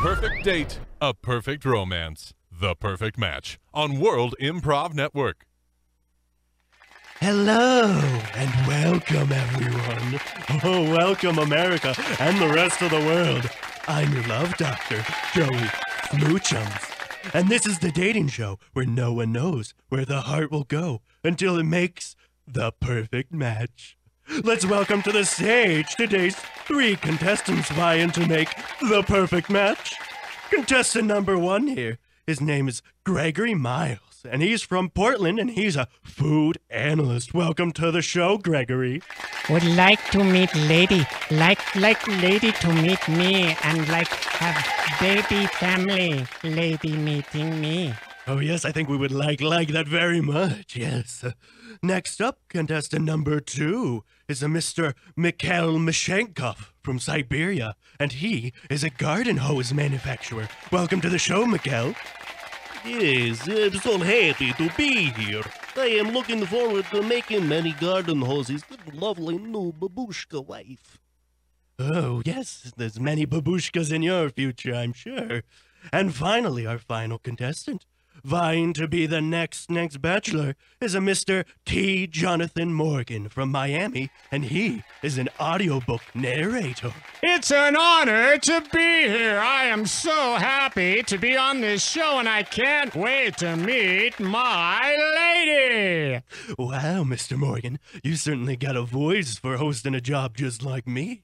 perfect date, a perfect romance, the perfect match on World Improv Network. Hello and welcome everyone. Oh, welcome America and the rest of the world. I'm your love doctor, Joey Smoochums. And this is the dating show where no one knows where the heart will go until it makes the perfect match. Let's welcome to the stage today's 3 contestants vying to make the perfect match. Contestant number 1 here, his name is Gregory Miles, and he's from Portland, and he's a food analyst. Welcome to the show, Gregory. Would like to meet lady, like lady to meet me, and like have baby family, lady meeting me. Oh yes, I think we would like that very much, yes. Next up, contestant number 2 is a Mr. Mikhail Mishenkov from Siberia, and he is a garden hose manufacturer. Welcome to the show, Mikhail. Yes, I'm so happy to be here. I am looking forward to making many garden hoses with lovely new babushka wife. Oh, yes, there's many babushkas in your future, I'm sure. And finally, our final contestant, vying to be the next bachelor, is a Mr. T. Jonathan Morgan from Miami, and he is an audiobook narrator. It's an honor to be here. I am so happy to be on this show, and I can't wait to meet my lady. Wow, Mr. Morgan, you certainly got a voice for hosting a job just like me.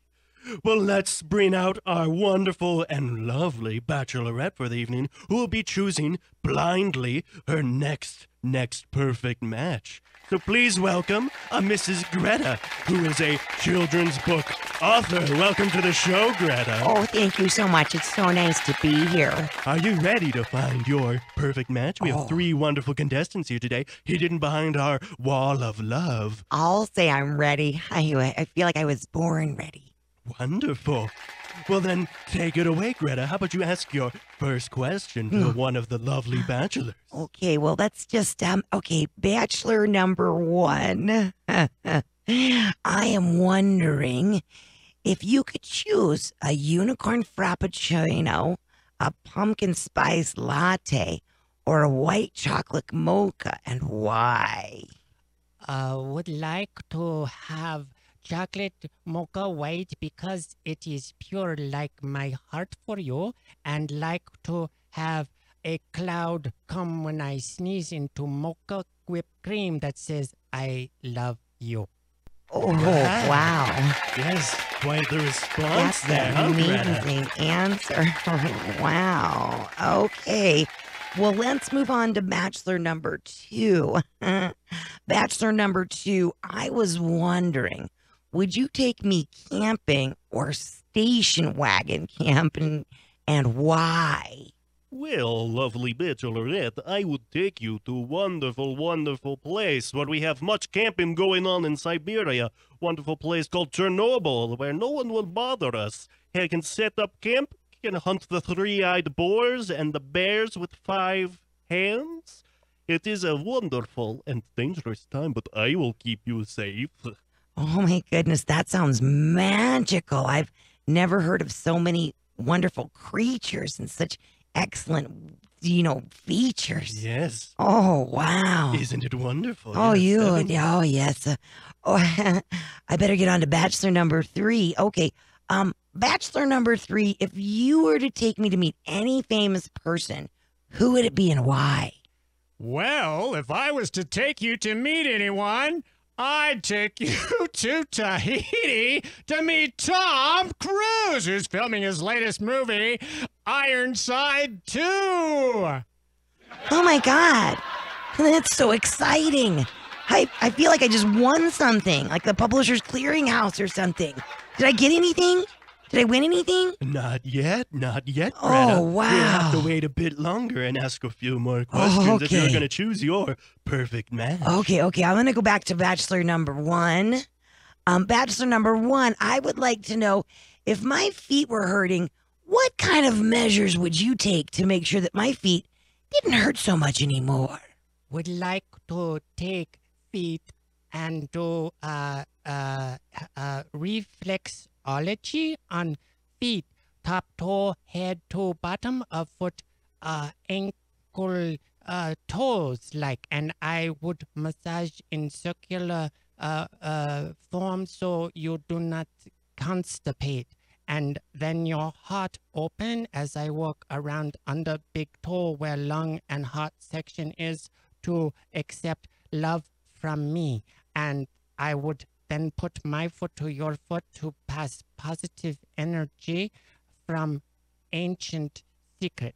Well, let's bring out our wonderful and lovely Bachelorette for the evening, who will be choosing blindly her next perfect match. So please welcome a Mrs. Greta, who is a children's book author. Welcome to the show, Greta. Oh, thank you so much. It's so nice to be here. Are you ready to find your perfect match? We have 3 wonderful contestants here today, hidden behind our wall of love. I'll say I'm ready. I feel like I was born ready. Wonderful. Well then, take it away, Greta. How about you ask your first question to one of the lovely bachelors? Okay, well, that's just, okay, bachelor number 1. I am wondering if you could choose a unicorn frappuccino, a pumpkin spice latte, or a white chocolate mocha, and why? Would like to have chocolate mocha white because it is pure like my heart for you, and like to have a cloud come when I sneeze into mocha whipped cream that says I love you. Oh, wow. Yes, quite the response That's there, huh, an Greta? amazing answer. Wow. Okay. Well, let's move on to bachelor number 2. Bachelor number 2, I was wondering, would you take me camping or station wagon camping, and why? Well, lovely Bachelorette, I would take you to a wonderful, wonderful place where we have much camping going on in Siberia. Wonderful place called Chernobyl, where no one will bother us. I can set up camp, can hunt the 3-eyed boars and the bears with 5 hands. It is a wonderful and dangerous time, but I will keep you safe. Oh my goodness, that sounds magical. I've never heard of so many wonderful creatures and such excellent, features. Yes. Oh, wow. Isn't it wonderful? Oh, yes, oh, yes. I better get on to bachelor number 3. Okay, bachelor number 3, if you were to take me to meet any famous person, who would it be and why? Well, if I was to take you to meet anyone, I'd take you to Tahiti to meet Tom Cruise, who's filming his latest movie, Ironside 2. Oh my God, that's so exciting. I feel like I just won something, like the Publishers Clearinghouse or something. Did I get anything? Did I win anything? Not yet, Greta. Oh, wow. We'll have to wait a bit longer and ask a few more questions if you're okay. going to choose your perfect match. Okay, I'm going to go back to bachelor number 1. Bachelor number 1, I would like to know, if my feet were hurting, what kind of measures would you take to make sure that my feet didn't hurt so much anymore? Would like to take feet and do reflexology on feet top toe, head to bottom of foot, ankle, toes, like, and I would massage in circular form so you do not constipate. And then your heart open as I walk around under big toe where lung and heart section is to accept love from me. And I would then put my foot to your foot to pass positive energy from ancient secret.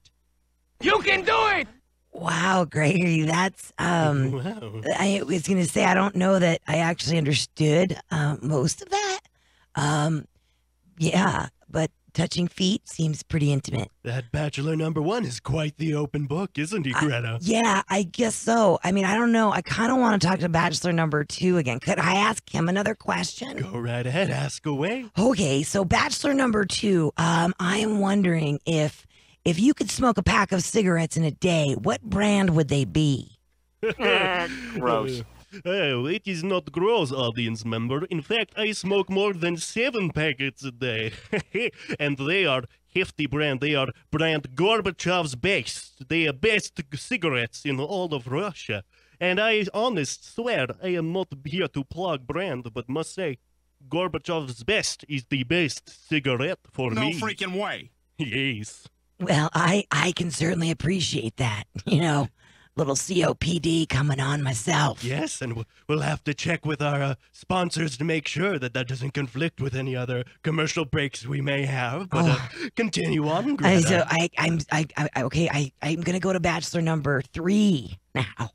You can do it! Wow, Gregory, that's Wow. I was gonna say I don't know that I actually understood most of that. Yeah, but touching feet seems pretty intimate. That bachelor number one is quite the open book, isn't he, Greta? Yeah, I guess so. I mean, I don't know. I kind of want to talk to bachelor number 2 again. Could I ask him another question? Go right ahead, ask away. Okay, so bachelor number 2, I am wondering if you could smoke a pack of cigarettes in a day, what brand would they be? Gross. Oh, it is not gross, audience member. In fact, I smoke more than 7 packets a day. And they are hefty brand. They are brand Gorbachev's Best. They are best cigarettes in all of Russia. And I honest swear, I am not here to plug brand, but must say, Gorbachev's Best is the best cigarette for No me. freaking way. Yes. Well, I can certainly appreciate that. You know, little COPD coming on myself. Yes, and we'll have to check with our sponsors to make sure that doesn't conflict with any other commercial breaks we may have. But continue on, Greta. So I'm gonna go to bachelor number 3 now.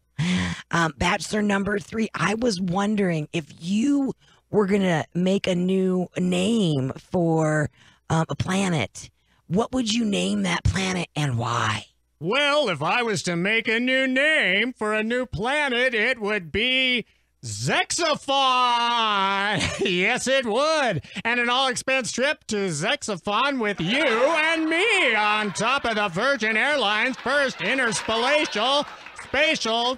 Bachelor number 3, I was wondering if you were gonna make a new name for a planet. What would you name that planet and why? Well, if I was to make a new name for a new planet, it would be Zexaphon. Yes, it would. And an all-expense trip to Zexaphon with you and me on top of the Virgin Airlines first interspatial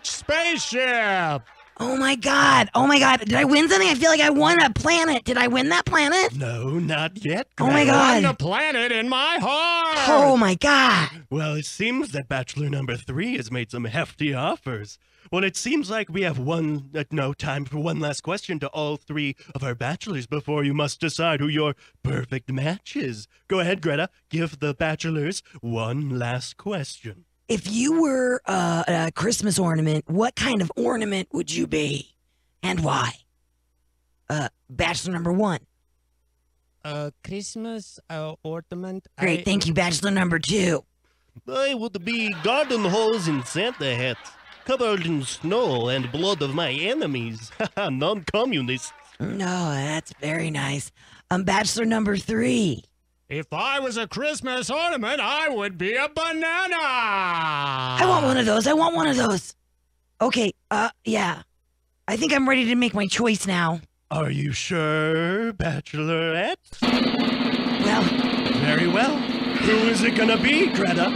spaceship. Oh my god! Did I win something? I feel like I won a planet. Did I win that planet? No, not yet, Oh my Greta. On the god! planet in my heart. Oh my god! Well, it seems that bachelor number 3 has made some hefty offers. Well, it seems like we have time for one last question to all 3 of our bachelors before you must decide who your perfect match is. Go ahead, Greta. Give the bachelors one last question. If you were a Christmas ornament, what kind of ornament would you be, and why? Bachelor number 1. Christmas ornament. Great, thank you. Bachelor number 2. I would be garden hose in Santa hat, covered in snow and blood of my enemies. Non-communist. No, that's very nice. Bachelor number 3. If I was a Christmas ornament, I would be a banana. I want one of those. Okay, yeah. I think I'm ready to make my choice now. Are you sure, Bachelorette? Well, Very well. Who is it gonna be, Greta?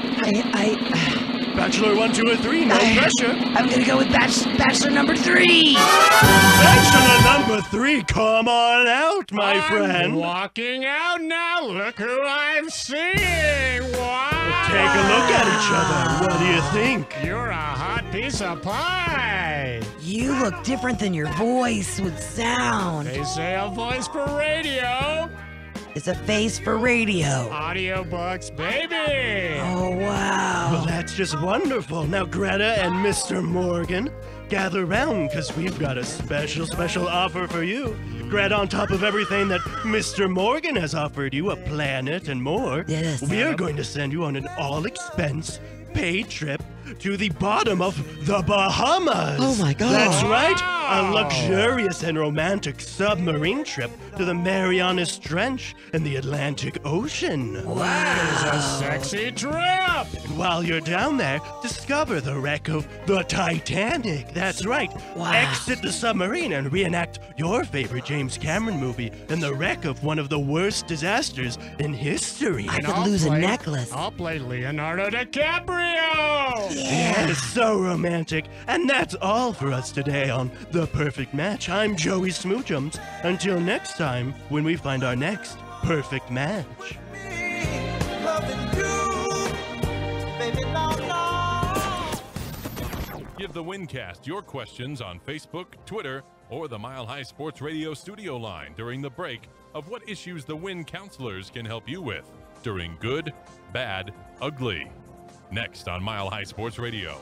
Bachelor 1, 2, or 3, no pressure. I'm gonna go with bachelor number 3. Bachelor number 3, come on out, my I'm friend. walking out now. Look who I'm seeing. Wow. Take a look at each other. What do you think? You're a hot piece of pie. You look different than your voice would sound. They say a voice for radio. It's a face for radio. Audiobooks, baby. Oh, wow. Well, that's just wonderful. Now, Greta and Mr. Morgan, gather round, because we've got a special offer for you. Greta, on top of everything that Mr. Morgan has offered you, a planet and more, Yes. we are going to send you on an all-expense paid trip to the bottom of the Bahamas. Oh, my God. That's right. A Wow. luxurious and romantic submarine trip to the Marianas Trench in the Atlantic Ocean. It's a sexy trip. While you're down there, discover the wreck of the Titanic. That's right. Wow. Exit the submarine and reenact your favorite James Cameron movie in the wreck of one of the worst disasters in history. I could lose a necklace. I'll play Leonardo DiCaprio. Yeah, it's so romantic. And that's all for us today on The Perfect Match. I'm Joey Smoochums. Until next time, when we find our next perfect match. Give the Wincast your questions on Facebook, Twitter, or the Mile High Sports Radio studio line during the break of what issues the Win counselors can help you with during good, bad, ugly. Next on Mile High Sports Radio.